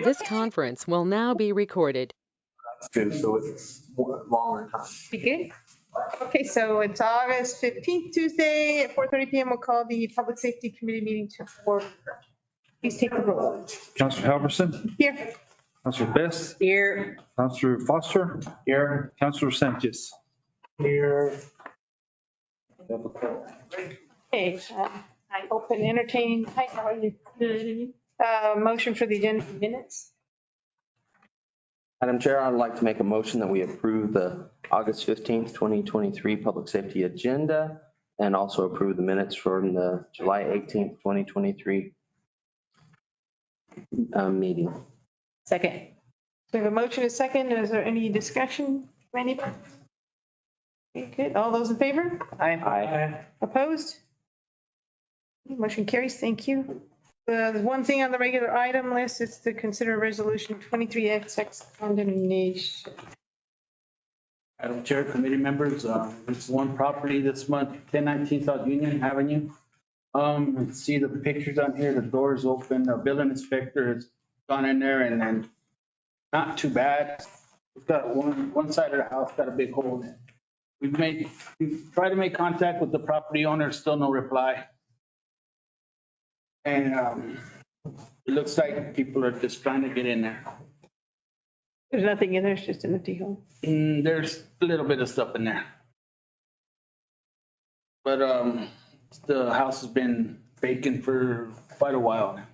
This conference will now be recorded. Too, so it's longer time. Be good? Okay, so it's August 15th, Tuesday at 4:30 PM. We'll call the Public Safety Committee meeting to order. Please take the roll. Councillor Halverson, Here. Councillor Best, Here. Councillor Foster, Here. Councillor Sanchez. Here. Okay, I open entertaining. Hi, how are you? Good. Motion for the agenda minutes. Madam Chair, I'd like to make a motion that we approve the August 15th, 2023 Public Safety Agenda and also approve the minutes from the July 18th, 2023 meeting. Second. We have a motion, a second. Is there any discussion? Anybody? Okay, good. All those in favor? Aye. Opposed? Motion carries. Thank you. The one thing on the regular item list is to consider resolution 23XX condemnation. Madam Chair, committee members, there's one property this month, 1019 South Union Avenue. See the pictures on here, the door's open, the building inspector has gone in there and then not too bad. It's got one side of the house got a big hole in it. We've tried to make contact with the property owner, still no reply. And it looks like people are just trying to get in there. There's nothing in there, it's just an empty home. There's a little bit of stuff in there. But the house has been vacant for quite a while now.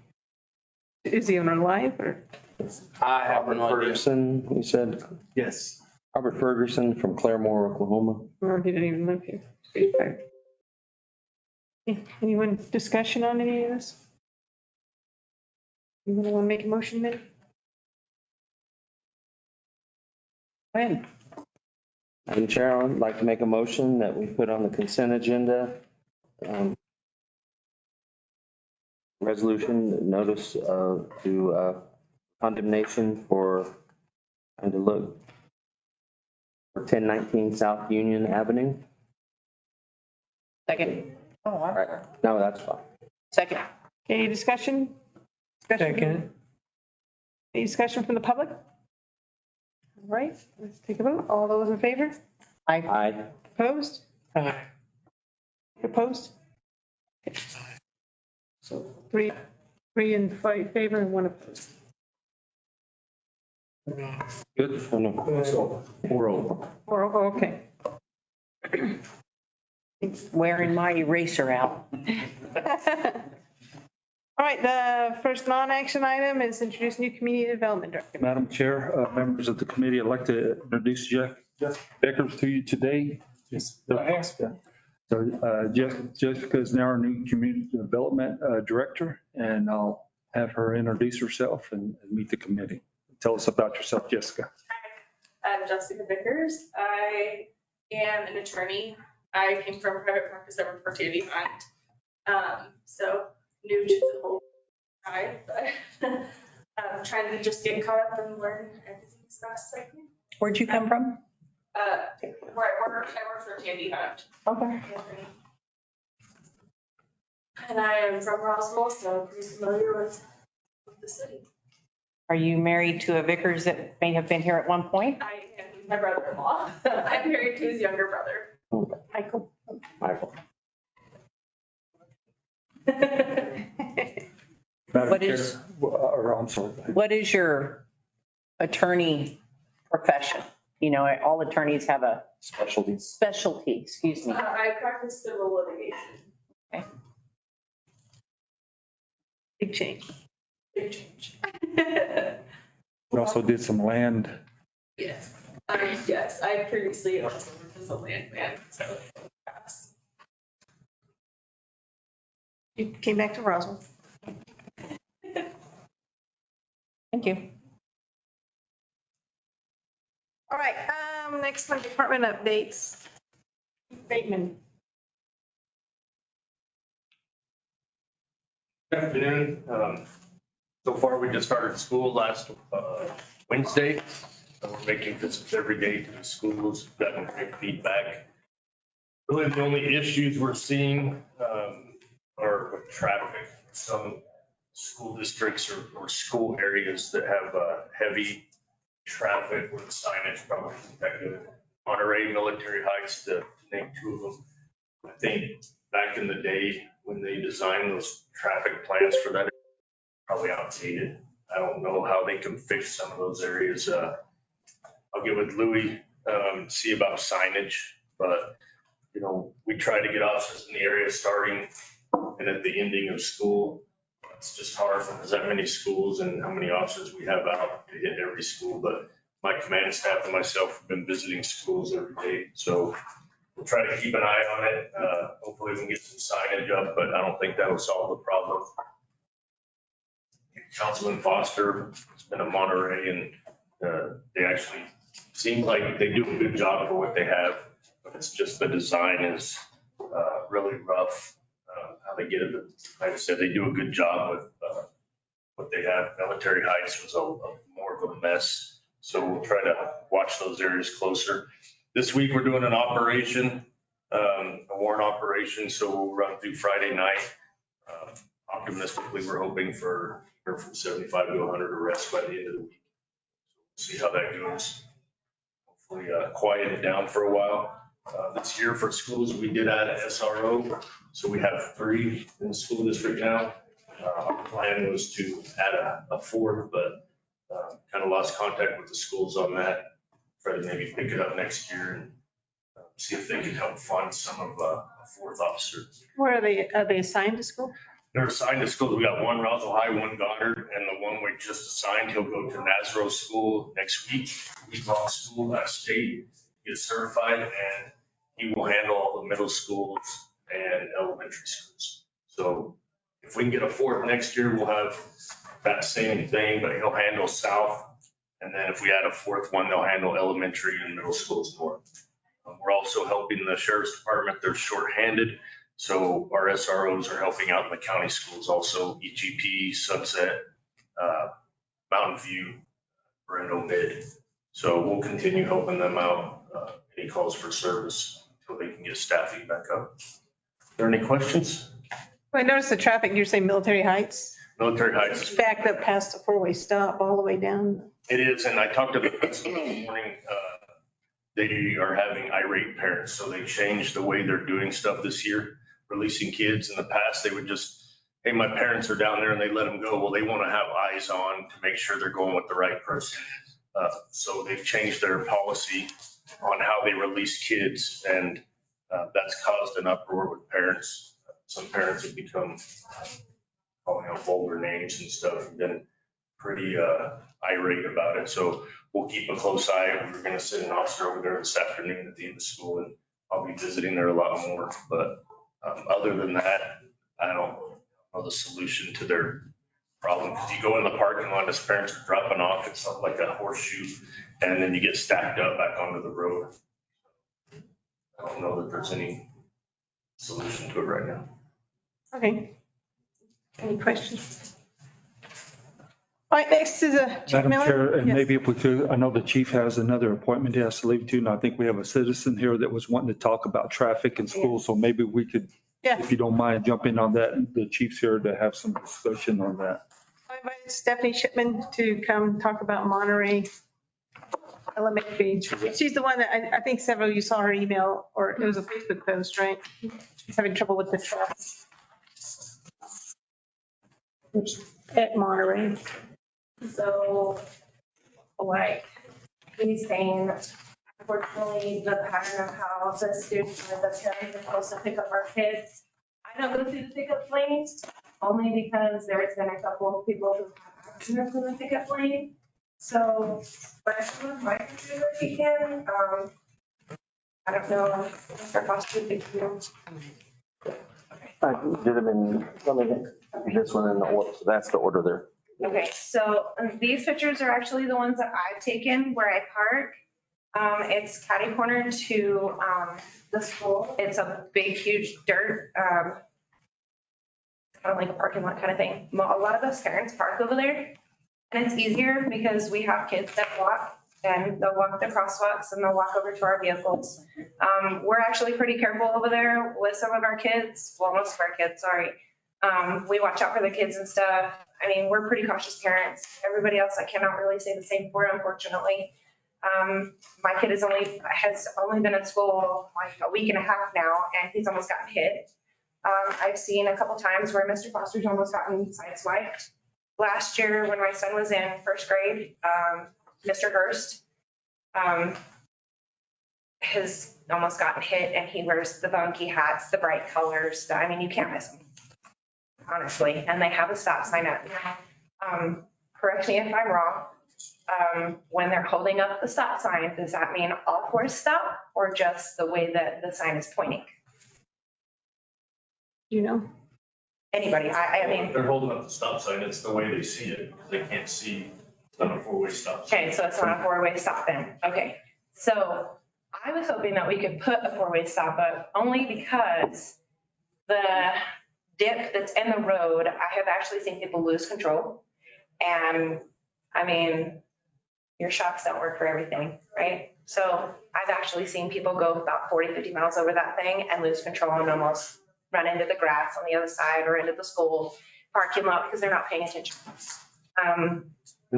Is the owner alive or? I have no idea. Ferguson, you said? Yes. Robert Ferguson from Claremore, Oklahoma. Or he didn't even live here. Anyone discussion on any of this? You want to make a motion then? When? Madam Chair, I'd like to make a motion that we put on the consent agenda resolution notice to condemnation for trying to look for 1019 South Union Avenue. Second. Oh, All right. No, that's fine. Second. Any discussion? Second. Any discussion from the public? All right, let's take a vote. All those in favor? Aye. Opposed? Aye. Opposed? Okay. So three in favor and one opposed. Good. Oh, no. 4-0. Or, okay. Wearing my eraser out. All right, the first non-action item is introduce new community development director. Madam Chair, members of the committee, I'd like to introduce Jeff Becker to you today. So Jessica is now our new community development director, and I'll have her introduce herself and meet the committee. Tell us about yourself, Jessica. Hi, I'm Jessica Vickers. I am an attorney. I came from private practice. I work for Tandy Hunt. So new to the whole side, but I'm trying to just get caught up and learn everything as fast as I can. Where'd you come from? Where I work for Tandy Hunt. Okay. And I am from Roswell, so I'm pretty familiar with the city. Are you married to a Vickers that may have been here at one point? I am my brother-in-law. I'm married to his younger brother. Michael. Michael. What is- I'm sorry. What is your attorney profession? You know, all attorneys have a Specialties. specialty, excuse me. I practice civil litigation. Okay. Big change. Big change. We also did some land. Yes. Yes, I previously also worked as a landman, so. You came back to Roswell. Thank you. All right, next one, department updates. Bateman. Good afternoon. So far, we just started school last Wednesday. So we're making visits every day to the schools, gotten great feedback. Really, the only issues we're seeing are with traffic. Some school districts or school areas that have heavy traffic where the signage probably isn't that good. Monterey, Military Heights, to name two of them. I think back in the day when they designed those traffic plans for that, probably outdated. I don't know how they can fix some of those areas. I'll get with Louis, see about signage, but you know, we try to get officers in the area starting and at the ending of school. It's just hard when there's that many schools and how many officers we have out to hit every school. But my command staff and myself have been visiting schools every day. So we'll try to keep an eye on it. Hopefully we can get some signage up, but I don't think that'll solve the problem. Councilman Foster has been in Monterey and they actually seem like they do a good job for what they have. But it's just the design is really rough. How they get it, like I said, they do a good job with what they have. Military Heights was more of a mess. So we'll try to watch those areas closer. This week, we're doing an operation, a warrant operation. So we'll run through Friday night. Optimistically, we're hoping for from 75 to 100 arrests by the end of the week. See how that goes. Hopefully quiet it down for a while. This year for schools, we did add an SRO. So we have 3 in the school district now. Our plan was to add a 4th, but kind of lost contact with the schools on that. Try to maybe pick it up next year and see if they can help fund some of a 4th officer. Where are they assigned to school? They're assigned to schools. We got 1 Roswell High, 1 Goddard, and the one we just assigned, he'll go to Nazaro School next week. He's on school at state, get certified, and he will handle all the middle schools and elementary schools. So if we can get a 4th next year, we'll have that same thing, but he'll handle south. And then if we add a 4th one, they'll handle elementary and middle schools north. We're also helping the sheriff's department. They're shorthanded. So our SROs are helping out in the county schools also, EGP, Sunset, Mountain View, Brendo Mid. So we'll continue helping them out. Any calls for service until they can get staffing back up. Are there any questions? Well, I noticed the traffic, you're saying Military Heights, Military Heights is backed up past the 4-way stop all the way down. It is, and I talked to the principal this morning. They are having irate parents, so they changed the way they're doing stuff this year, releasing kids. In the past, they would just, hey, my parents are down there, and they let them go. Well, they want to have eyes on to make sure they're going with the right person. So they've changed their policy on how they release kids, and that's caused an uproar with parents. Some parents have become calling out vulgar names and stuff, and been pretty irate about it. So we'll keep a close eye. We're going to send an officer over there this afternoon at the end of school, and I'll be visiting there a lot more. But other than that, I don't know the solution to their problem. Because you go in the parking lot as parents are dropping off, it's like a horseshoe, and then you get stacked up back onto the road. I don't know that there's any solution to it right now. Okay. Any questions? All right, next is Chief Madam Miller. Chair, and Yes. maybe if we could, I know the chief has another appointment he has to leave to, and I think we have a citizen here that was wanting to talk about traffic in school, so maybe we could, Yeah. if you don't mind, jump in on that. The chief's here to have some discussion on that. I invited Stephanie Shipman to come talk about Monterey Elementary. She's the one that I think several of you saw her email, or it was a Facebook post, right? She's having trouble with the traffic at Monterey. So, like, he's saying, unfortunately, the pattern of how the students or the parents are supposed to pick up our kids, I don't go through the pickup lanes, only because there's been a couple of people who have accidents in the pickup lane. So, but if someone might do what he can, I don't know, Mr. Foster, if you. I did them in, let me get this one in the order. So that's the order there. Okay, so these pictures are actually the ones that I've taken where I park. It's catty corner to the school. It's a big, huge dirt, kind of like a parking lot kind of thing. A lot of us parents park over there. And it's easier because we have kids that walk, and they'll walk the crosswalks and they'll walk over to our vehicles. We're actually pretty careful over there with some of our kids, well, most of our kids, sorry. We watch out for the kids and stuff. I mean, we're pretty cautious parents. Everybody else, I cannot really say the same for, unfortunately. My kid has only been in school like a week and a half now, and he's almost gotten hit. I've seen a couple times where Mr. Foster's almost gotten sideswiped. Last year, when my son was in first grade, Mr. Hurst has almost gotten hit, and he wears the bunky hats, the bright colors. I mean, you can't miss him, honestly. And they have a stop sign up now. Correct me if I'm wrong. When they're holding up the stop sign, does that mean all fours stop or just the way that the sign is pointing? You know, Anybody? I mean, They're holding up the stop sign. It's the way they see it. They can't see it's not a four-way stop sign. okay, so it's not a four-way stop then. Okay. So I was hoping that we could put a four-way stop up only because the dip that's in the road, I have actually seen people lose control. And I mean, your shocks don't work for everything, right? So I've actually seen people go about 40, 50 miles over that thing and lose control and almost run into the grass on the other side or into the school parking lot because they're not paying attention. And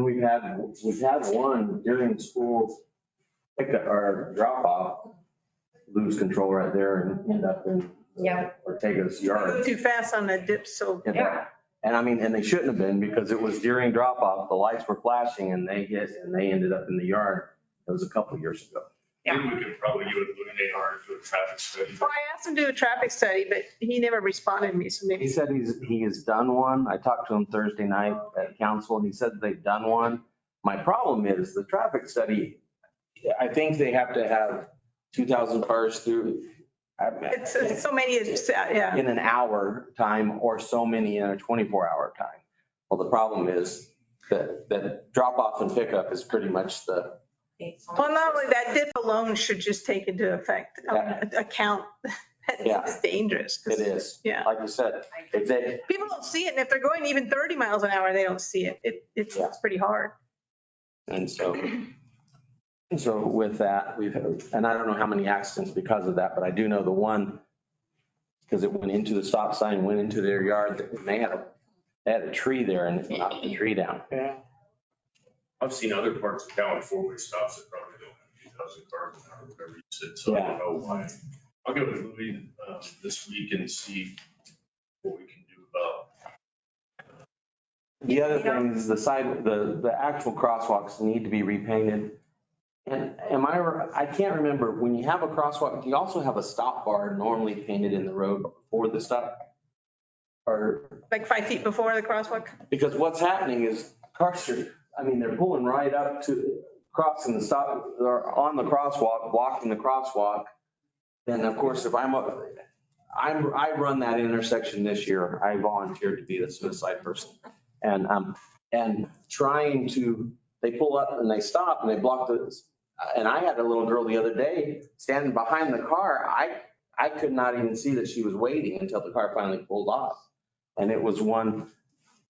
we've had one during the school pickup or drop off, lose control right there and end up in Yeah. Ortega's go yard. too fast on the dip, so. Yeah. And I mean, and they shouldn't have been because it was during drop off, the lights were flashing and they hit and they ended up in the yard. It was a couple of years ago. Maybe we could probably do it, eliminate our do a traffic study. Well, I asked him to do a traffic study, but he never responded to me, so He maybe. said he has done one. I talked to him Thursday night at council and he said they've done one. My problem is the traffic study, I think they have to have 2,000 cars through. It's so many, yeah. In an hour time or so many in a 24-hour time. Well, the problem is that drop off and pickup is pretty much the, Well, not only that, dip alone should just take into account that Yeah. it's dangerous. 'cause- it is. Yeah. Like you said, if they, People don't see it, and if they're going even 30 miles an hour, they don't see it. It's Yeah. pretty hard. and so with that, and I don't know how many accidents because of that, but I do know the one, because it went into the stop sign, went into their yard, and they had a tree there and it knocked the tree down. Yeah. I've seen other parts of town with four-way stops that probably don't have 2,000 cars an hour, whatever you said, so I don't know why. I'll go with Louis this week and see what we can do about. The other thing is the actual crosswalks need to be repainted. And I can't remember, when you have a crosswalk, do you also have a stop bar normally painted in the road before the stop? Or, Like 5 feet before the crosswalk. because what's happening is cars are, I mean, they're pulling right up to crossing the stop, or on the crosswalk, blocking the crosswalk. Then of course, if I run that intersection this year, I volunteered to be the suicide person. And trying to, they pull up and they stop and they block and I had a little girl the other day standing behind the car. I could not even see that she was waiting until the car finally pulled off. And it was one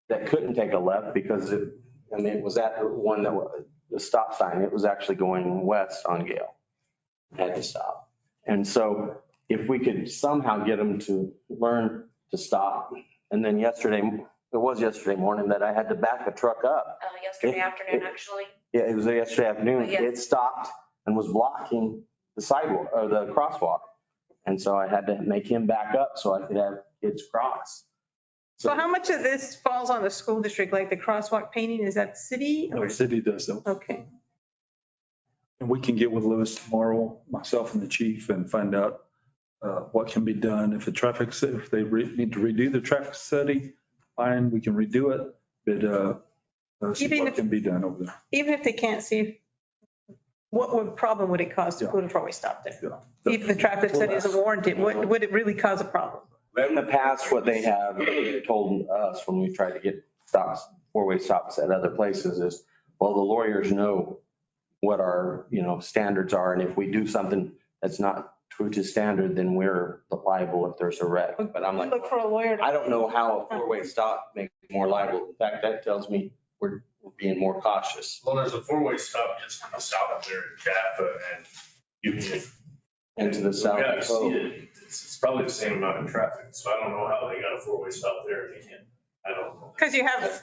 that couldn't take a left because it was at the one that was the stop sign. It was actually going west on Gale. Had to stop. And so if we could somehow get them to learn to stop. And then it was yesterday morning that I had to back a truck up. Yesterday afternoon, actually. Yeah, it was yesterday afternoon. Yes. It stopped and was blocking the sidewalk or the crosswalk. And so I had to make him back up so I could have kids cross. So how much of this falls on the school district, like the crosswalk painting? Is that city? No, or- the city does though. Okay. And we can get with Lewis tomorrow, myself and the chief, and find out what can be done. If if they need to redo the traffic study, fine, we can redo it. But see Even what if- can be done over there. Even if they can't see, what problem would it cause to put a four-way stop there? Yeah. Even if the traffic study isn't warranted, would it really cause a problem? In the past, what they have told us when we tried to get stops, four-way stops at other places is, well, the lawyers know what our, standards are. And if we do something that's not true to standard, then we're liable if there's a wreck. But I'm like, Look for a lawyer. I don't know how a four-way stop makes me more liable. In fact, that tells me we're being more cautious. Well, there's a four-way stop just to the south there at Jaffa and Union. and to the south. Yeah, I see it. It's probably the same amount of traffic, so I don't know how they got a four-way stop there. I don't know. Because you have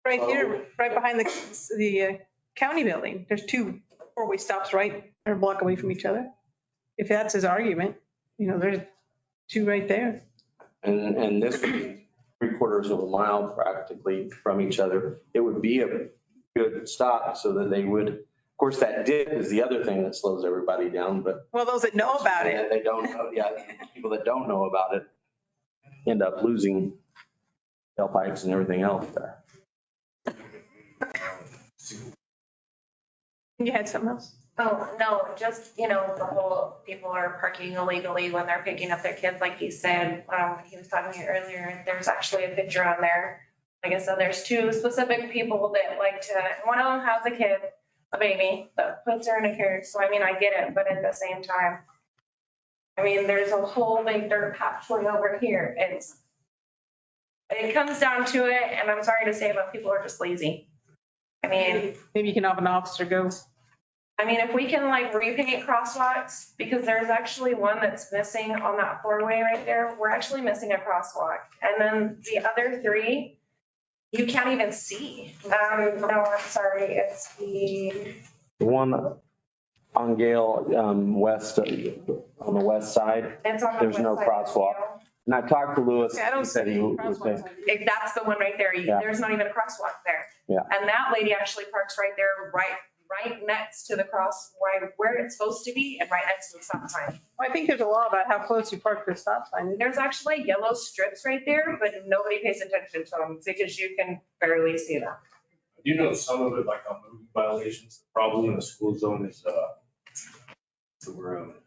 right here, right behind the county building, there's two four-way stops right, or a block away from each other. If that's his argument, there's two right there. And this would be 3/4 of a mile practically from each other. It would be a good stop so that they would, of course, that dip is the other thing that slows everybody down, but. Well, those that know about it, They don't know, yeah, people that don't know about it end up losing tailpipes and everything else there. you had something else? Oh, no, just, the whole people are parking illegally when they're picking up their kids, like he said, he was talking to you earlier, there's actually a picture on there. Like I said, there's two specific people that like to, one of them has a kid, a baby, that puts her in a carriage, so I mean, I get it, but at the same time, there's a whole big dirt patch way over here, it comes down to it, and I'm sorry to say, but people are just lazy. Maybe you can have an officer go. If we can repaint crosswalks, because there's actually one that's missing on that four-way right there. We're actually missing a crosswalk. And then the other three, you can't even see. No, I'm sorry. It's the one on Gale, west, on the west side. It's on the There's west no side of crosswalk. Gale. And I talked to Lewis. I don't He said see he was crosswalks. there. That's the one right there. Yeah. There's not even a crosswalk there. Yeah. And that lady actually parks right there, right next to the cross, where it's supposed to be, and right next to the stop sign. Well, I think there's a law about how close you park to the stop sign. There's actually yellow strips right there, but nobody pays attention to them because you can barely see them. You know, some of it, like on moving violations, the problem in the school zone is,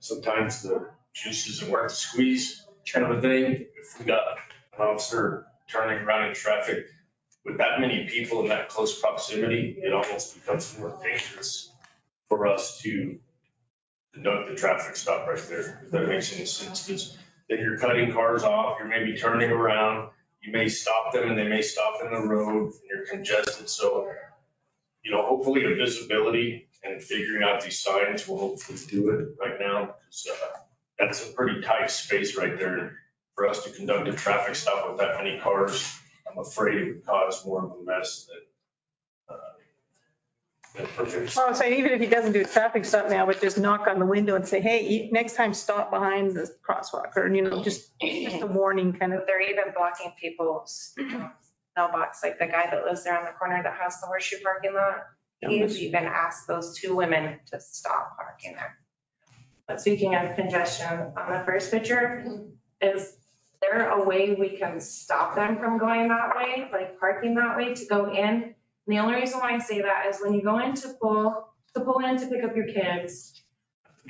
sometimes the juice isn't worth the squeeze kind of a thing. If we got an officer turning around in traffic with that many people in that close proximity, it almost becomes more dangerous for us to conduct the traffic stop right there, if that makes any sense. Because then you're cutting cars off, you're maybe turning around, you may stop them and they may stop in the road and you're congested. So, hopefully the visibility and figuring out these signs will hopefully do it right now. Because that's a pretty tight space right there for us to conduct a traffic stop with that many cars. I'm afraid it would cause more of a mess than perfect. Well, I'm saying even if he doesn't do a traffic stop now, but just knock on the window and say, hey, next time stop behind the crosswalk, or, just a warning kind of. They're even blocking people's mailbox, like the guy that lives there on the corner that has the horseshoe parking lot. He's even asked those two women to stop parking there. But speaking of congestion, on the first picture, is there a way we can stop them from going that way, like parking that way to go in? And the only reason why I say that is when you go in to pull in to pick up your kids,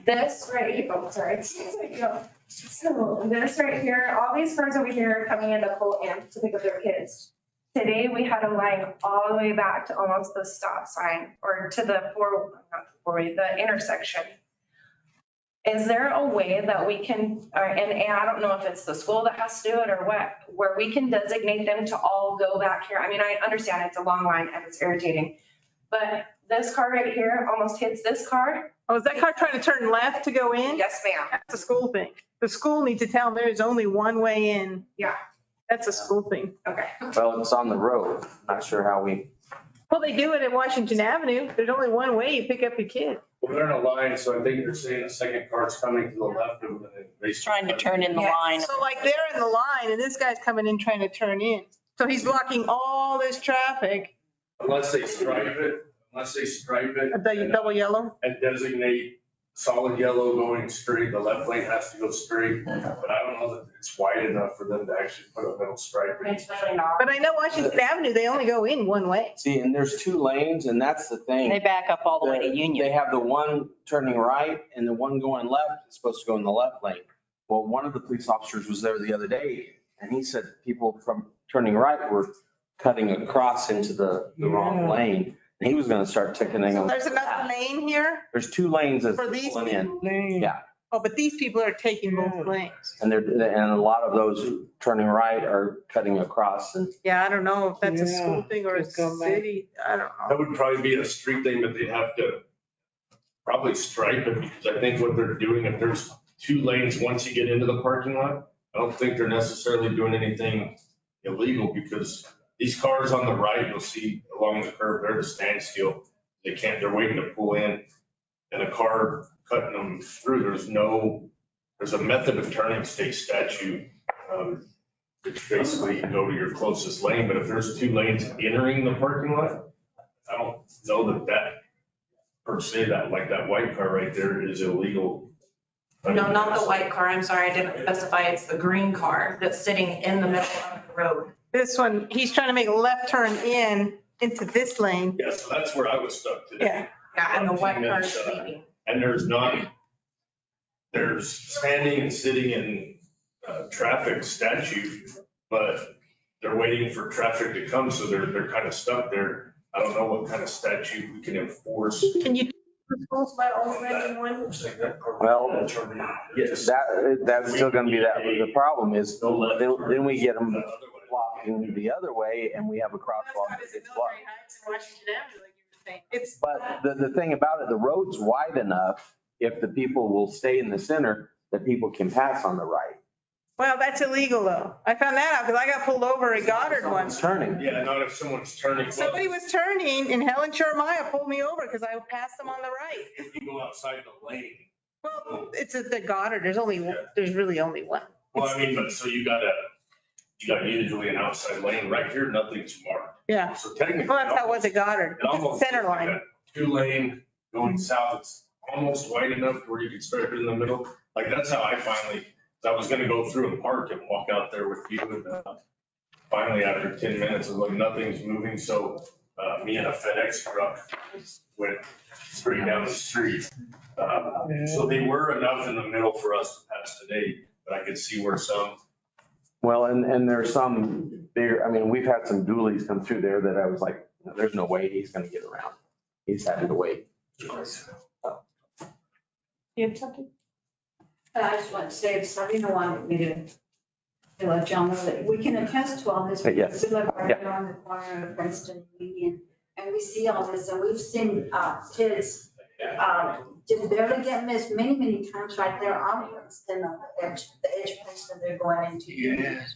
this right here, oh, sorry. So this right here, all these cars over here are coming in to pull in to pick up their kids. Today, we had a line all the way back to almost the stop sign, or to the intersection. Is there a way that we can, and I don't know if it's the school that has to do it or what, where we can designate them to all go back here? I understand it's a long line and it's irritating, but this car right here almost hits this car. Oh, is that car trying to turn left to go in? Yes, ma'am. That's a school thing. The school needs to tell them there is only one way in. Yeah. That's a school thing. Okay. Well, it's on the road. Not sure how we. Well, they do it at Washington Avenue. There's only one way you pick up your kid. Well, they're in a line, so I think they're saying the second car's coming to the left of them. And they Trying to turn in the Yeah. line. So like they're in the line and this guy's coming in trying to turn in. So he's blocking all this traffic. Unless they stripe it, The double yellow. and designate solid yellow going straight, the left lane has to go straight. But I don't know that it's wide enough for them to actually put a metal stripe in. It's really not. But I know Washington Avenue, they only go in one way. See, and there's two lanes and that's the thing. They back up all the way to They Union. have the one turning right and the one going left is supposed to go in the left lane. Well, one of the police officers was there the other day and he said people from turning right were cutting across into the wrong lane. And he was going to start ticketing them. There's another lane here There's two lanes that's for these pulling in. people. Yeah. Oh, but these people are taking both lanes. And a lot of those turning right are cutting across and Yeah, I don't know if that's a school thing or a city. I don't know. That would probably be a street thing, but they'd have to probably stripe it, because I think what they're doing, if there's 2 lanes once you get into the parking lot, I don't think they're necessarily doing anything illegal, because these cars on the right, you'll see along the curb, they're at a standstill. They're waiting to pull in, and a car cutting them through. There's a method of turning state statute. Which basically you go to your closest lane, but if there's 2 lanes entering the parking lot, I don't know that per se, that white car right there is illegal. No, not the white car. I'm sorry, I didn't specify. It's the green car that's sitting in the middle of the road. This one, he's trying to make a left turn into this lane. Yeah, so that's where I was stuck today. Yeah. Yeah, and the white car is leaving. And there's standing and sitting in traffic statute, but they're waiting for traffic to come, so they're kind of stuck there. I don't know what kind of statute we can enforce. Can you? Well, yes, that's still gonna be that. The problem is, then we get them walking the other way and we have a crosswalk that gets blocked. But the thing about it, the road's wide enough, if the people will stay in the center, that people can pass on the right. Well, that's illegal though. I found that out because I got pulled over at Goddard once. Turning. Yeah, not if someone's turning. Somebody was turning and Helen Jeremiah pulled me over because I passed them on the right. If you go outside the lane. Well, it's at the Goddard. There's really only one. Well, I mean, but so you got usually an outside lane right here, nothing's marked. Yeah. So technically. Well, that's how it was at Goddard. It almost Center looks like line. a 2-lane going south. It's almost wide enough where you can start it in the middle. Like, that's how I was gonna go through and park and walk out there with you. And finally, after 10 minutes, it was like nothing's moving. So me and a FedEx truck went straight down the street. So they were enough in the middle for us to pass today, but I could see where some. Well, and there's some bigger, I mean, we've had some dualies come through there that I was like, there's no way he's gonna get around. He's having to wait. You have something? I just want to say, Sabina wanted me to let y'all know that we can attest to all this. Yes. We live right on the corner of Princeton and Union, and we see all this, and we've seen kids just barely get missed many times right there on Princeton, on the edge of Princeton they're going into. Yeah.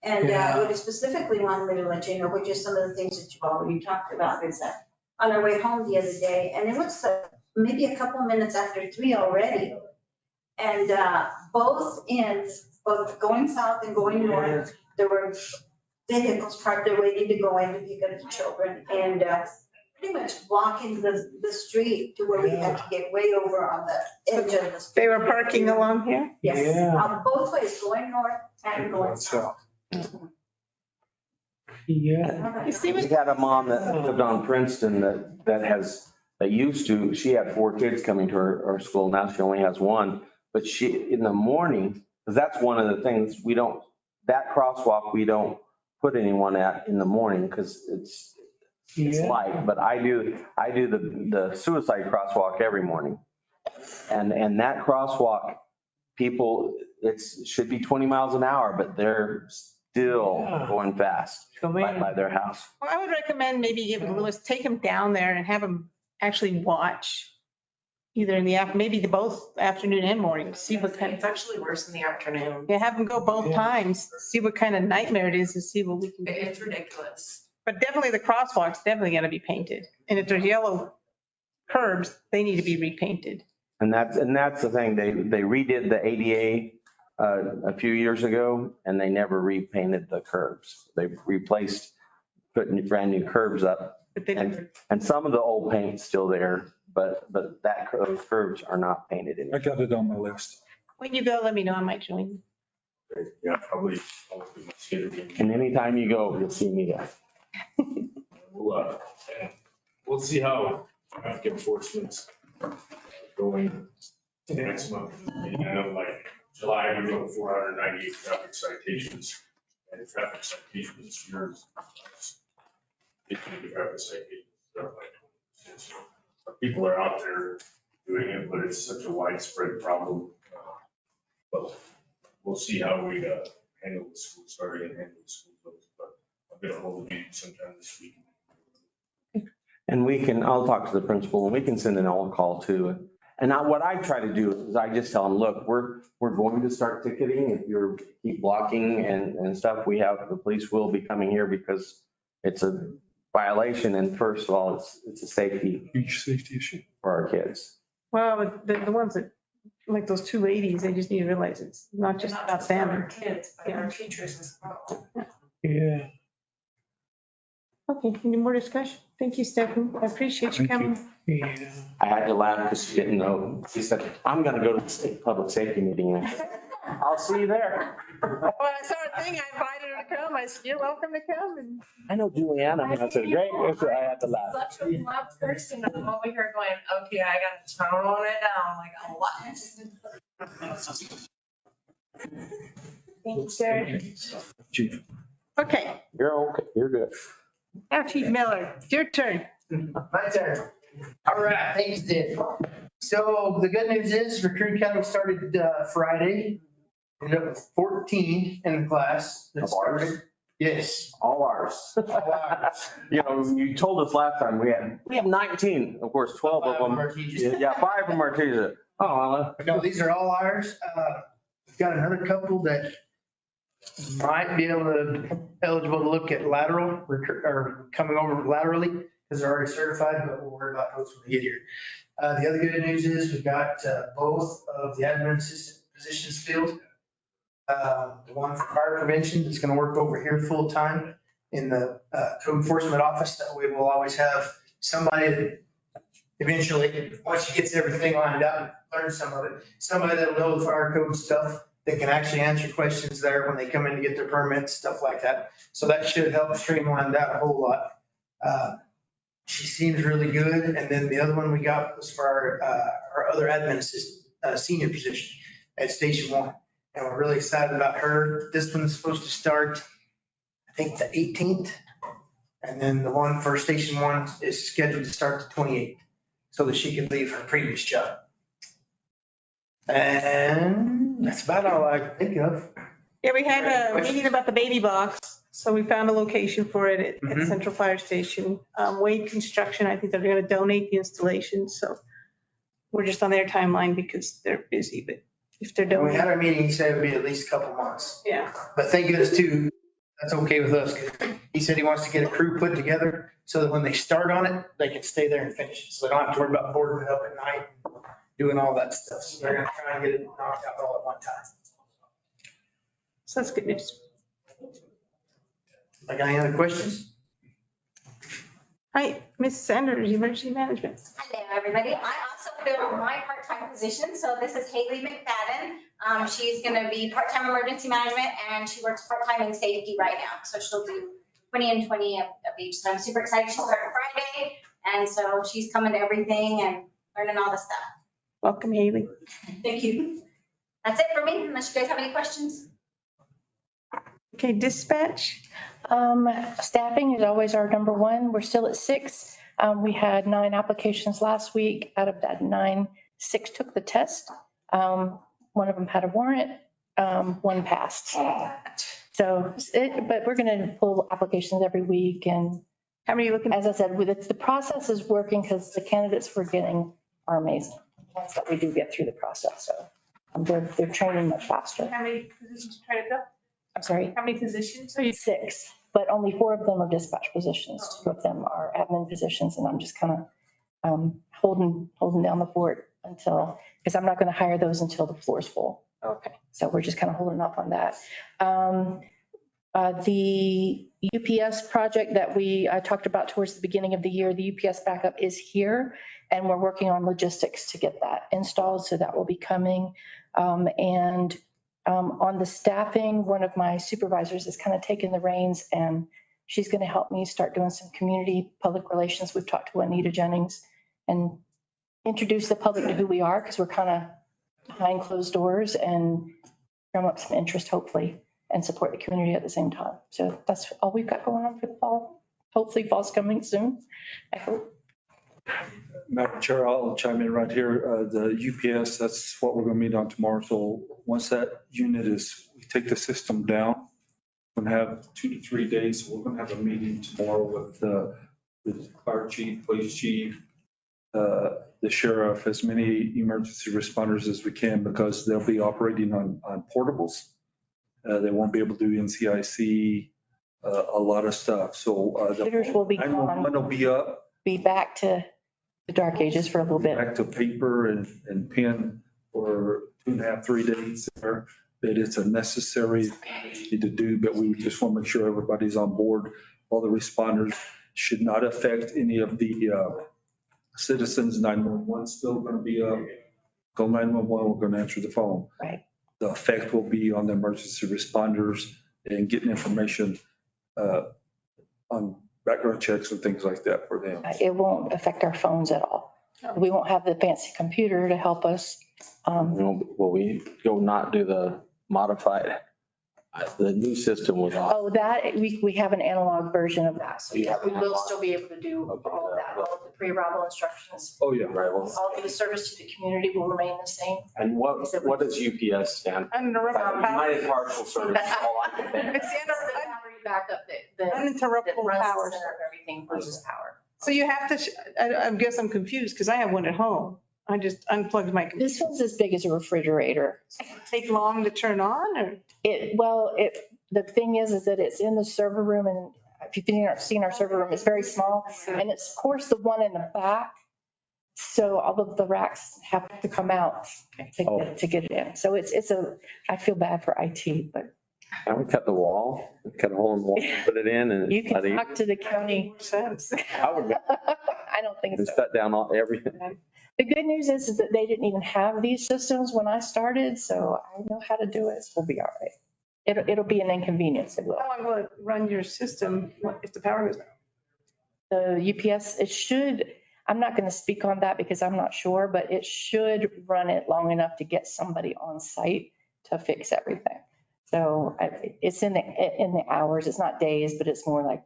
And what I specifically wanted me to let you know, which is some of the things that you've already talked about, is that on our way home the other day, and it was maybe a couple minutes after 3 already. And both ends, both going south and going north, there were vehicles parked there waiting to go in to pick up the children and pretty much blocking the street to where we had to get way over on the edge of the street. They were parking along here? Yes, Yeah. both ways, going north and going south. Yeah. You see We what? had a mom that lived on Princeton that used to, she had 4 kids coming to her school. Now she only has 1. But in the morning, because that's one of the things that crosswalk, we don't put anyone at in the morning because it's light. But I do the suicide crosswalk every morning. And that crosswalk, people, it should be 20 miles an hour, but they're still going fast by their house. Well, I would recommend maybe give Lewis, take him down there and have him actually watch either in the maybe both afternoon and morning, see what kind It's of, actually worse in the afternoon. yeah, have him go both times, see what kind of nightmare it is to see what we can do. It's ridiculous. But definitely the crosswalk's definitely gonna be painted. And if there's yellow curbs, they need to be repainted. And that's the thing. They redid the ADA a few years ago and they never repainted the curbs. They replaced, putting brand new curbs up. But they never, And some of the old paint's still there, but those curbs are not painted I anymore. got it on my list. when you go, let me know, I might join you. Yeah, probably. I'll do my skater game. And anytime you go, you'll see me there. We'll see how traffic enforcement's going next month. And I know like July, we wrote 498 traffic citations, and traffic citations this year is 50 traffic citations. They're like 20%. So people are out there doing it, but it's such a widespread problem. But we'll see how we handle the school starting and handle the school closed. But I'll get a hold of you sometime this week. And I'll talk to the principal and we can send an all-call too. And now what I try to do is I just tell them, look, we're going to start ticketing. If you keep blocking and stuff, the police will be coming here because it's a violation. And first of all, it's a safety Huge safety issue. for our kids. Well, the ones that, like those two ladies, they just need to realize it's not just about them. Our kids, but our teachers as well. Yeah. Okay, any more discussion? Thank you, Stephanie. I appreciate you Thank you. coming. Yeah. I had to laugh because she didn't know. She said, I'm going to go to the state public safety meeting. And I said, I'll see you there. Well, I saw a thing, I invited her to come. I said, you're welcome to come. And I know Juliana. And I said, great. So I had to laugh. Such a loud person, I'm over here going, okay, I gotta tone it down, like, what? thank you, sir. Chief. Okay, You're okay. You're good. now Chief Miller, it's your turn. My turn. All right, thanks, Dick. So the good news is Raccoon County started Friday. Ended up with 14 in the class that Of ours? started. Yes. All ours. All ours. You know, you told us last time we have 19, of course, 12 of them. Our teachers. Yeah, 5 of them are teachers. Oh, well, No, these are all ours. We've got another couple that might be eligible to look at lateral or coming over laterally because they're already certified, but we'll worry about those when we get here. The other good news is we've got both of the admin assistant positions filled. The one for fire prevention is going to work over here full time in the code enforcement office. That way we'll always have somebody that eventually, once she gets everything lined up and learns some of it, somebody that'll know the fire code stuff that can actually answer questions there when they come in to get their permits, stuff like that. So that should help streamline that a whole lot. She seems really good. And then the other one we got was for our other admin assistant, senior position at Station 1. And we're really excited about her. This one's supposed to start, I think, the 18th. And then the one for Station 1 is scheduled to start the 28th so that she can leave her previous job. And that's about all I can think of. Yeah, we had a meeting about the baby box. So we found a location for it at Mhm. Central Fire Station. Wade Construction, I think they're going to donate the installation. So we're just on their timeline because they're busy, but if they're When we had donating, our meeting, he said it would be at least a couple months. yeah. But thank goodness too, that's okay with us. He said he wants to get a crew put together so that when they start on it, they can stay there and finish it. So they don't have to worry about boarding it up at night, and doing all that stuff. So they're gonna try and get it knocked out all at one time. So that's good news. Like, any other questions? Hi, Ms. Sanders, Emergency Management. Hello, everybody. I also filled my part-time position. So this is Haley McFadden. She's going to be part-time emergency management and she works part-time in safety right now. So she'll do 20 and 20 of each. So I'm super excited. She'll start Friday. And so she's coming to everything and learning all the stuff. Welcome, Haley. Thank you. That's it for me, unless you guys have any questions. Okay, dispatch. Staffing is always our number one. We're still at 6. We had 9 applications last week. Out of that 9, 6 took the test. One of them had a warrant, 1 passed. So, but we're going to pull applications every week. And how many looking? As I said, the process is working because the candidates we're getting are amazing. Once that we do get through the process, so they're training much faster. How many positions try to fill? I'm sorry. How many positions? 6, but only 4 of them are dispatch positions. 2 of them are admin positions, and I'm just kind of holding down the fort until, because I'm not going to hire those until the floor is full. Okay. So we're just kind of holding off on that. The UPS project that I talked about towards the beginning of the year, the UPS backup is here, and we're working on logistics to get that installed, so that will be coming. On the staffing, one of my supervisors is kind of taking the reins, and she's going to help me start doing some community public relations. We've talked to Anita Jennings and introduce the public to who we are, because we're kind of behind closed doors, and drum up some interest, hopefully, and support the community at the same time. So that's all we've got going on for the fall. Hopefully fall's coming soon, I hope. Madam Chair, I'll chime in right here. The UPS, that's what we're going to meet on tomorrow. So once that unit we take the system down, we're going to have 2 to 3 days. We're going to have a meeting tomorrow with the the fire chief, police chief, the sheriff, as many emergency responders as we can, because they'll be operating on portables. They won't be able to do NCIC, a lot of stuff. So Computers will be gone. 911 will be up, Be back to the dark ages for a little bit. back to paper and pen for 2.5, 3 days there. That it's a necessary thing to do, but we just want to make sure everybody's on board. All the responders should not affect any of the citizens. 911 still going to be up. Call 911, we're going to answer the phone. Right. The effect will be on the emergency responders and getting information on background checks and things like that for them. It won't affect our phones at all. We won't have the fancy computer to help us. Will we go not do the modified? The new system was on. Oh, that, we have an analog version of that. So You yeah, have we an will analog? still be able to do all of that, all of the pre-arrival instructions. Oh, yeah. Right, well, All of the service to the community will remain the same. and what does UPS stand? Uninterruptible power. United Partial Service, is all I can think. It's Battery backup that uninterruptible runs the power. center of everything versus power. So you have to, I guess I'm confused because I have one at home. I just unplugged my computer. This one's as big as a refrigerator. Take long to turn on or? The thing is that it's in the server room, and if you've seen our server room, it's very small. And it's, of course, the one in the back. So all of the racks have to come out to get it in. So I feel bad for IT, but. Can we cut the wall, cut a hole in the wall, put it in and? You can talk to the county. I would I don't think so. shut down everything. The good news is that they didn't even have these systems when I started, so I know how to do it. We'll be all right. It'll be an inconvenience. It will. How long will it run your system if the power goes out? The UPS, it should, I'm not going to speak on that because I'm not sure, but it should run it long enough to get somebody on site to fix everything. So it's in the hours. It's not days, but it's more like,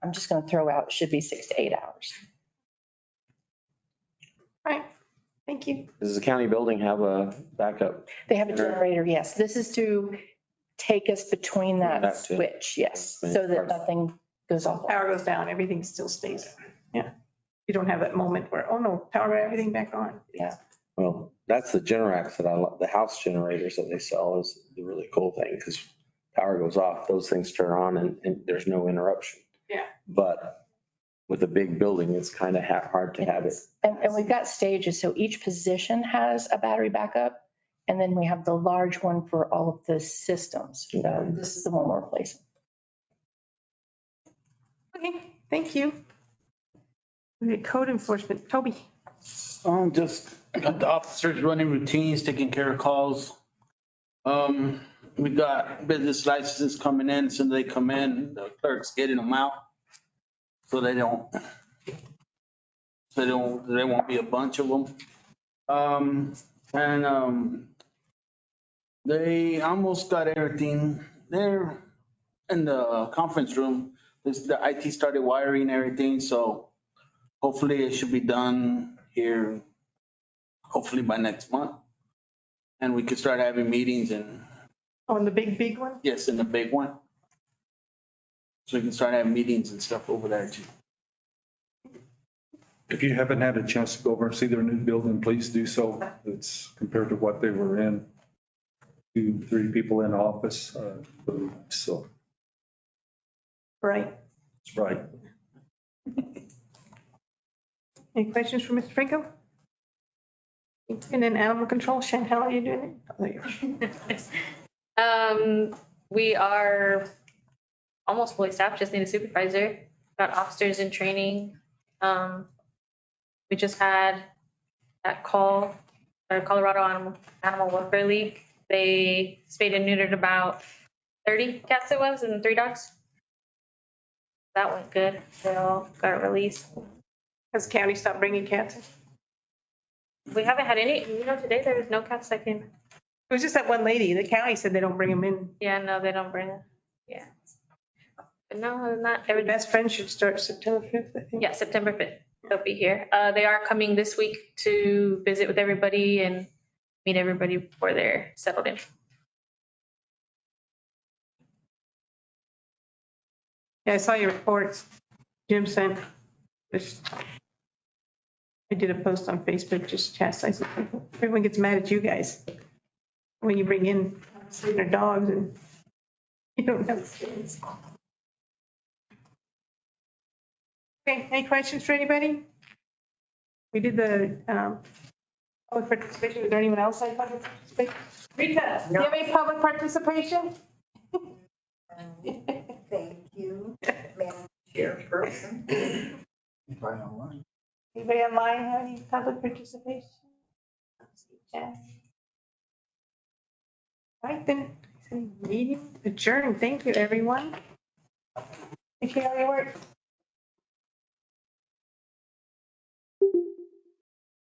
I'm just going to throw out, it should be 6 to 8 hours. Right. Thank you. Does the county building have a backup? They have a generator, yes. This is to take us between that switch, yes, so that nothing goes off. Power goes down, everything still stays. Yeah. You don't have that moment where, oh no, power everything back on. Yeah. Well, that's the Generacs that I love. The house generators that they sell is the really cool thing because power goes off, those things turn on and there's no interruption. Yeah. But with a big building, it's kind of hard to have it. And we've got stages, so each position has a battery backup. And then we have the large one for all of the systems. So this is the one we're replacing. Okay, thank you. Okay, code enforcement, Toby. Just got the officers running routines, taking care of calls. We got business licenses coming in. As soon as they come in, the clerk's getting them out. So there won't be a bunch of them. They almost got everything. They're in the conference room. The IT started wiring everything, so hopefully it should be done here, hopefully by next month. And we could start having meetings and. Oh, in the big one? Yes, in the big one. So we can start having meetings and stuff over there too. If you haven't had a chance to go over and see their new building, please do so. It's compared to what they were in. 2, 3 people in office, so. Right. That's right. Any questions for Mr. Franco? And then animal control, Chantel, are you doing it? We are almost fully staffed, just need a supervisor. Got officers in training. We just had that call, our Colorado Animal Welfare League. They spayed and neutered about 30 cats it was and 3 dogs. That went good. They all got released. Has the county stopped bringing cats in? We haven't had any, today there was no cats that came. It was just that one lady. The county said they don't bring them in. Yeah, no, they don't bring them. Yeah. But no, not every. Best Friends should start September 5th, I think. Yeah, September 5th. They'll be here. They are coming this week to visit with everybody and meet everybody before they're settled in. Yeah, I saw your reports. Jim sent this. I did a post on Facebook just chastising people. Everyone gets mad at you guys when you bring in their dogs and you don't have skins. Okay, any questions for anybody? We did the public participation. Is there anyone else like public participation? Rita, do you have any public participation? Thank you, Madam Chairperson. Anybody online have any public participation? Yes. All right, then, meeting adjourned. Thank you, everyone. Take care of your work.